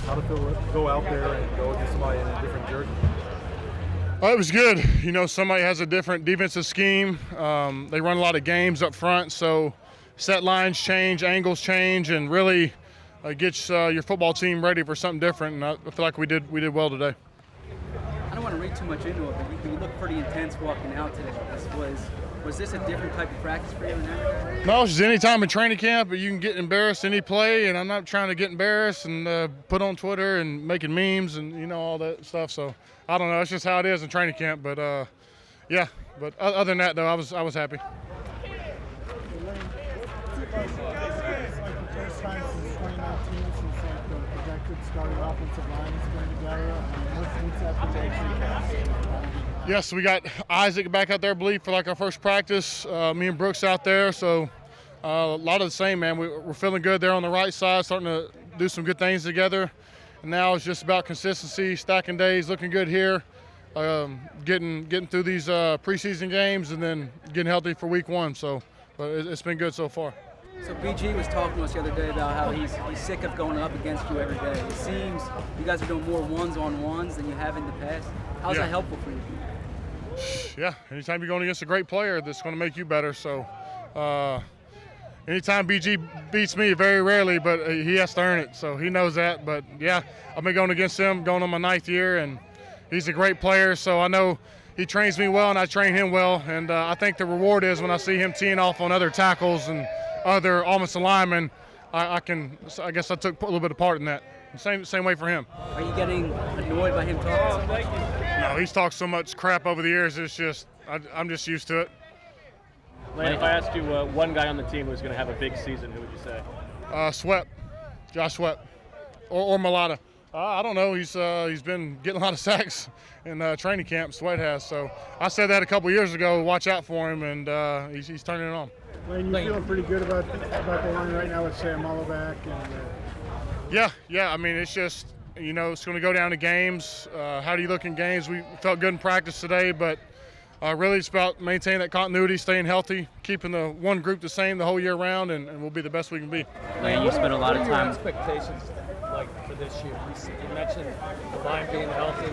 How to go out there and go against somebody in a different jersey? It was good. You know, somebody has a different defensive scheme. They run a lot of games up front, so set lines change, angles change, and really gets your football team ready for something different. And I feel like we did well today. I don't want to read too much into it, but you look pretty intense walking out today. Was this a different type of practice for you? No, it's just any time in training camp, you can get embarrassed any play, and I'm not trying to get embarrassed and put on Twitter and making memes and, you know, all that stuff. So I don't know. It's just how it is in training camp. But, yeah. But other than that, though, I was happy. Yes, we got Isaac back out there, I believe, for like our first practice. Me and Brooks out there, so a lot of the same, man. We're feeling good there on the right side, starting to do some good things together. And now it's just about consistency, stacking days, looking good here, getting through these preseason games, and then getting healthy for week one. So, but it's been good so far. So BG was talking to us the other day about how he's sick of going up against you every day. It seems you guys are doing more ones-on-ones than you have in the past. How's that helpful for you? Yeah, anytime you're going against a great player, that's going to make you better. So anytime BG beats me, very rarely, but he has to earn it. So he knows that. But, yeah, I've been going against him, going on my 9th year, and he's a great player. So I know he trains me well, and I train him well. And I think the reward is when I see him teeing off on other tackles and other offensive linemen, I guess I took a little bit of part in that. Same way for him. Are you getting annoyed by him talking so much? No, he's talked so much crap over the years. It's just I'm just used to it. Lane, if I asked you one guy on the team who's going to have a big season, who would you say? Sweat, Josh Sweat, or Malata. I don't know. He's been getting a lot of sacks in training camp. Sweat has. So I said that a couple years ago. Watch out for him, and he's turning it on. Lane, you feeling pretty good about the line right now with Sam back? Yeah. I mean, it's just, you know, it's going to go down to games. How do you look in games? We felt good in practice today, but really it's about maintaining that continuity, staying healthy, keeping the one group the same the whole year round, and we'll be the best we can be. Lane, you spent a lot of time. What are your expectations like for this year? You mentioned the line being healthy.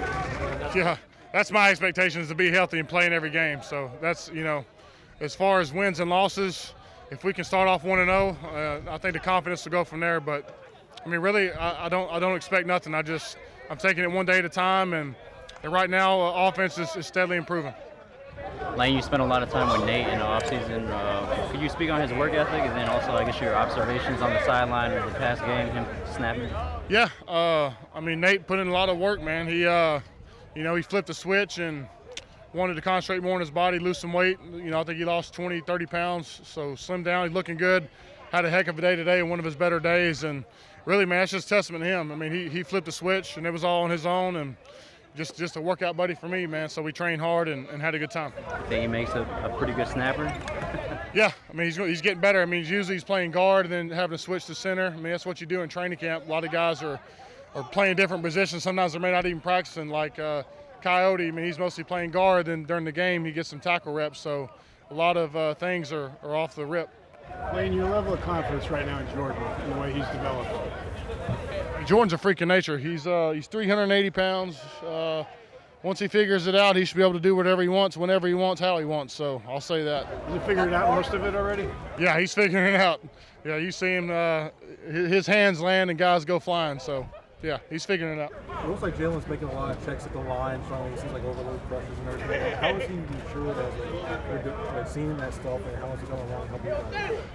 Yeah, that's my expectations, to be healthy and playing every game. So that's, you know, as far as wins and losses, if we can start off 1-0, I think the confidence will go from there. But I mean, really, I don't expect nothing. I'm taking it one day at a time, and right now, offense is steadily improving. Lane, you spent a lot of time with Nate in the offseason. Could you speak on his work ethic, and then also, I guess, your observations on the sideline of the past game, him snapping? Yeah, I mean, Nate put in a lot of work, man. He, you know, he flipped the switch and wanted to concentrate more on his body, lose some weight. You know, I think he lost 20, 30 pounds, so slimmed down. He's looking good. Had a heck of a day today, one of his better days, and really, man, it's just a testament to him. I mean, he flipped the switch, and it was all on his own, and just a workout buddy for me, man. So we trained hard and had a good time. I think he makes a pretty good snapper. Yeah, I mean, he's getting better. I mean, usually he's playing guard and then having to switch to center. I mean, that's what you do in training camp. A lot of guys are playing different positions. Sometimes they may not even practicing. Like Coyote, I mean, he's mostly playing guard, and during the game he gets some tackle reps. So a lot of things are off the rip. Lane, your level of confidence right now in Jordan and the way he's developed. Jordan's a freak of nature. He's 380 pounds. Once he figures it out, he should be able to do whatever he wants, whenever he wants, how he wants. So I'll say that. Has he figured out most of it already? Yeah, he's figuring it out. Yeah, you see him, his hands land and guys go flying. So, yeah, he's figuring it out. It looks like Jalen's making a lot of checks at the line, trying to seems like overload pressures and everything. How is he matured as seeing that stuff, and how is he coming along?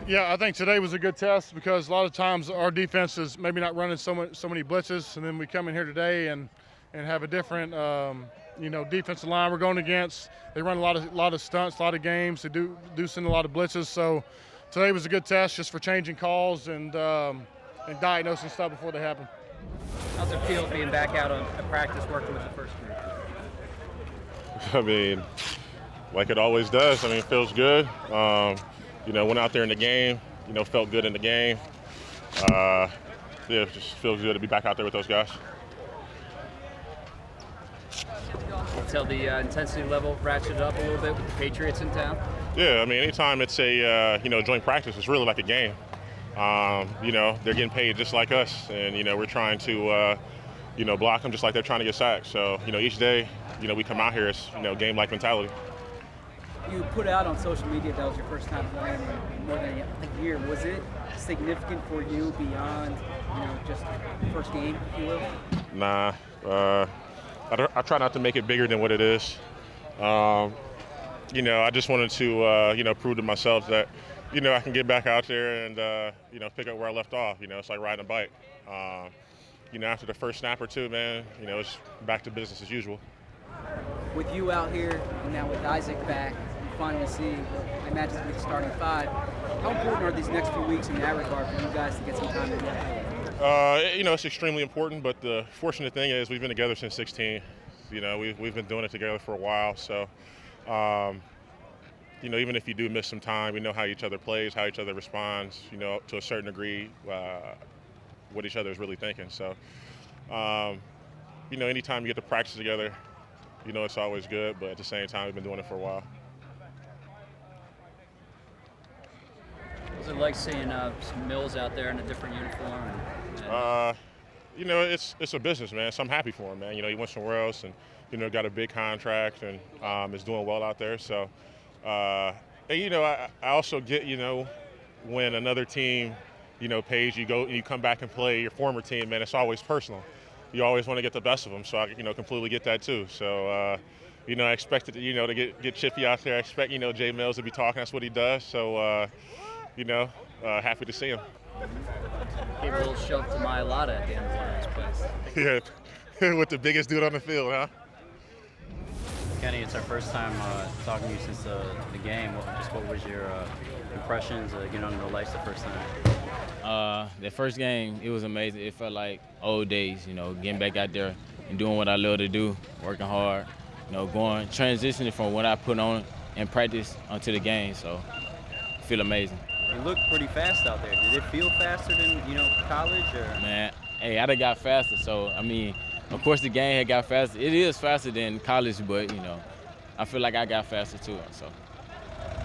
Yeah, I think today was a good test because a lot of times our defense is maybe not running so many blitzes, and then we come in here today and have a different defensive line we're going against. They run a lot of stunts, a lot of games. They do send a lot of blitzes. So today was a good test just for changing calls and diagnosing stuff before they happen. How's it feel being back out on practice working with the first group? I mean, like it always does. I mean, it feels good. Went out there in the game, felt good in the game. It just feels good to be back out there with those guys. Until the intensity level ratcheted up a little bit with the Patriots in town? Yeah, I mean, anytime it's a, joint practice, it's really like a game. You know, they're getting paid just like us, and you know, we're trying to you know, block them just like they're trying to get sacked. So you know, each day, you know, we come out here, it's, you know, game-like mentality. You put out on social media that was your first time playing in more than a year. Was it significant for you beyond, you know, just the first game, if you will? Nah, I try not to make it bigger than what it is. You know, I just wanted to, you know, prove to myself that, you know, I can get back out there and, you know, pick up where I left off. You know, it's like riding a bike. You know, after the first snap or two, man, you know, it's back to business as usual. With you out here and now with Isaac back, you finally see, I imagine it's going to be the starting five. How important are these next few weeks in that regard for you guys to get some time together? You know, it's extremely important, but the fortunate thing is we've been together since 16. You know, we've been doing it together for a while, so you know, even if you do miss some time, we know how each other plays, how each other responds, you know, to a certain degree, what each other is really thinking. So, you know, anytime you get to practice together, you know, it's always good, but at the same time, we've been doing it for a while. What's it like seeing some Mills out there in a different uniform? You know, it's a business, man, so I'm happy for him, man. You know, he went somewhere else and, you know, got a big contract and is doing well out there. So, and, you know, I also get, you know, when another team, you know, pays, you go and you come back and play your former team, man, it's always personal. You always want to get the best of them, so I, you know, completely get that too. So, you know, I expected, you know, to get Chippy out there. I expect, you know, Jay Mills to be talking. That's what he does. So, you know, happy to see him. Gave a little shove to Mailata at the end of last place. Yeah, with the biggest dude on the field, huh? Kenny, it's our first time talking to you since the game. What was your impressions getting on the lights the first time? The first game, it was amazing. It felt like old days, you know, getting back out there and doing what I love to do, working hard, you know, transitioning from what I put on in practice onto the game. So I feel amazing. You looked pretty fast out there. Did it feel faster than, you know, college? Or? Man, hey, I done got faster. So, I mean, of course the game had got faster. It is faster than college, but, you know, I feel like I got faster too. So.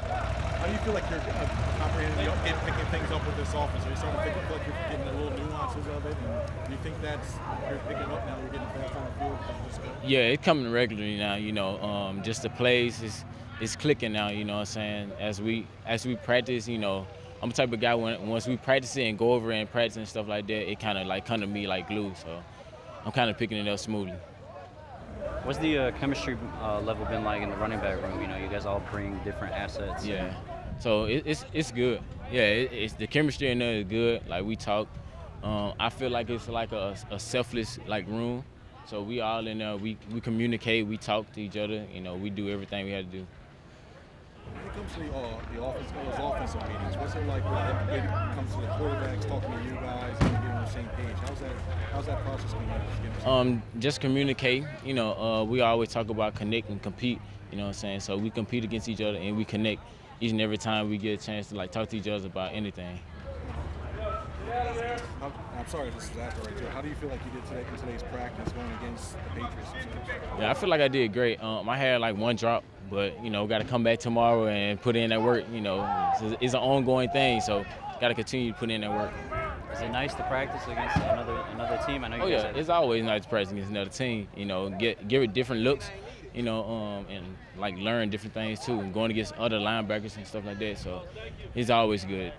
How do you feel like you're comprehending and picking things up with this offense? Are you starting to feel like you're getting the little nuances of it? And do you think you're picking up now, you're getting fast on the field? Yeah, it's coming regularly now, you know. Just the plays is clicking now, you know what I'm saying? As we practice, you know, I'm the type of guy once we practice it and go over it and practice and stuff like that, it kind of like come to me like glue. So I'm kind of picking it up smoothly. What's the chemistry level been like in the running back room? You know, you guys all bring different assets. Yeah, so it's good. Yeah, it's the chemistry in there is good. Like we talk. I feel like it's like a selfless like room. So we all in there. We communicate. We talk to each other. You know, we do everything we have to do. When it comes to those offensive meetings, what's it like when it comes to the quarterbacks talking to you guys and getting on the same page? How's that process going? Just communicate. You know, we always talk about connect and compete. You know what I'm saying? So we compete against each other and we connect each and every time we get a chance to like talk to each other about anything. I'm sorry if this is after right there. How do you feel like you did in today's practice going against the Patriots? Yeah, I feel like I did great. I had like one drop, but you know, got to come back tomorrow and put in that work. You know, it's an ongoing thing, so got to continue to put in that work. Is it nice to practice against another team? I know you guys it's always nice to practice against another team. You know, give it different looks. You know, and like learn different things too, and going against other linebackers and stuff like that. So it's always good.